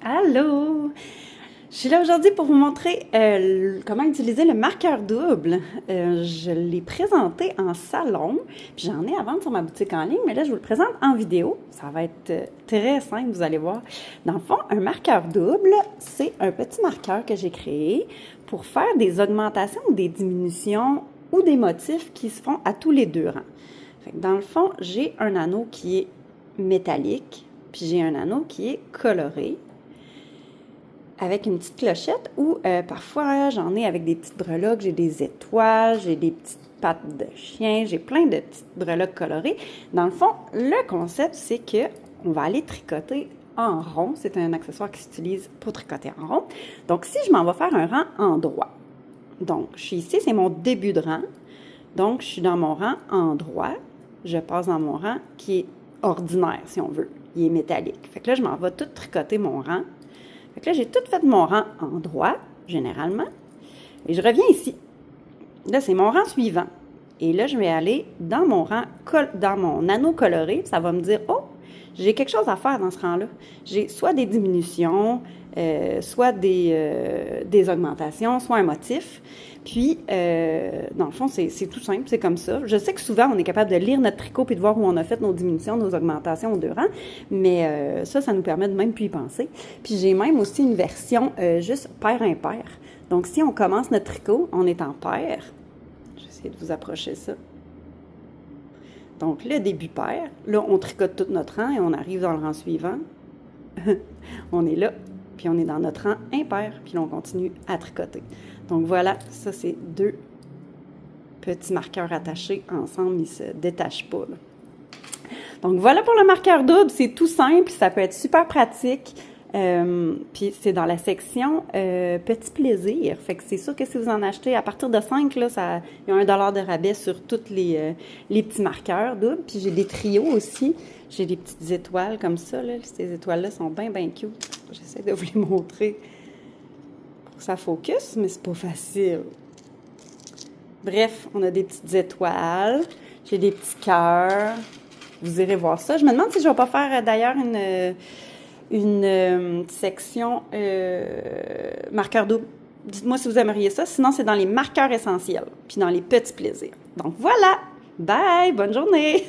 Allô! Je suis là aujourd'hui pour vous montrer comment utiliser le marqueur double. Je l'ai présenté en salon, puis j'en ai à vendre sur ma boutique en ligne, mais là, je vous le présente en vidéo. Ça va être très simple, vous allez voir. Dans le fond, un marqueur double, c'est un petit marqueur que j'ai créé pour faire des augmentations ou des diminutions ou des motifs qui se font à tous les deux rangs. Fait que dans le fond, j'ai un anneau qui est métallique, puis j'ai un anneau qui est coloré, avec une petite clochette ou parfois j'en ai avec des petites breloques, j'ai des étoiles, j'ai des petites pattes de chien, j'ai plein de petites breloques colorées. Dans le fond, le concept, c'est que on va aller tricoter en rond. C'est un accessoire qui s'utilise pour tricoter en rond. Donc, si je m'en vais faire un rang en droit, donc je suis ici, c'est mon début de rang. Donc, je suis dans mon rang en droit. Je passe dans mon rang qui est ordinaire, si on veut. Il est métallique. Fait que là, je m'en vais tout tricoter mon rang. Fait que là, j'ai tout fait mon rang en droit, généralement, et je reviens ici. Là, c'est mon rang suivant. Et là, je vais aller dans mon rang, dans mon anneau coloré. Ça va me dire, oh, j'ai quelque chose à faire dans ce rang-là. J'ai soit des diminutions, soit des augmentations, soit un motif. Puis, dans le fond, c'est tout simple, c'est comme ça. Je sais que souvent, on est capable de lire notre tricot puis de voir où on a fait nos diminutions, nos augmentations aux deux rangs, mais ça nous permet de même plus y penser. Puis, j'ai même aussi une version juste paire-impair. Donc, si on commence notre tricot, on est en paire. Je vais essayer de vous approcher ça. Donc, le début paire. Là, on tricote tout notre rang et on arrive dans le rang suivant. On est là, puis on est dans notre rang impair, puis là, on continue à tricoter. Donc, voilà, ça, c'est deux petits marqueurs attachés ensemble, ils ne se détachent pas, là. Donc, voilà pour le marqueur double. C'est tout simple, ça peut être super pratique. Puis c'est dans la section Petit plaisir. Fait que c'est sûr que si vous en achetez à partir de 5, là, il y a $1 de rabais sur tous les petits marqueurs doubles. Puis j'ai des trios aussi. J'ai des petites étoiles comme ça, là. Ces étoiles-là sont bien, bien cute. J'essaie de vous les montrer pour que ça focus, mais c'est pas facile. Bref, on a des petites étoiles. J'ai des petits cœurs. Vous irez voir ça. Je me demande si je vais pas faire d'ailleurs une section marqueur double. Dites-moi si vous aimeriez ça. Sinon, c'est dans les marqueurs essentiels, puis dans les petits plaisirs. Donc voilà! Bye! Bonne journée!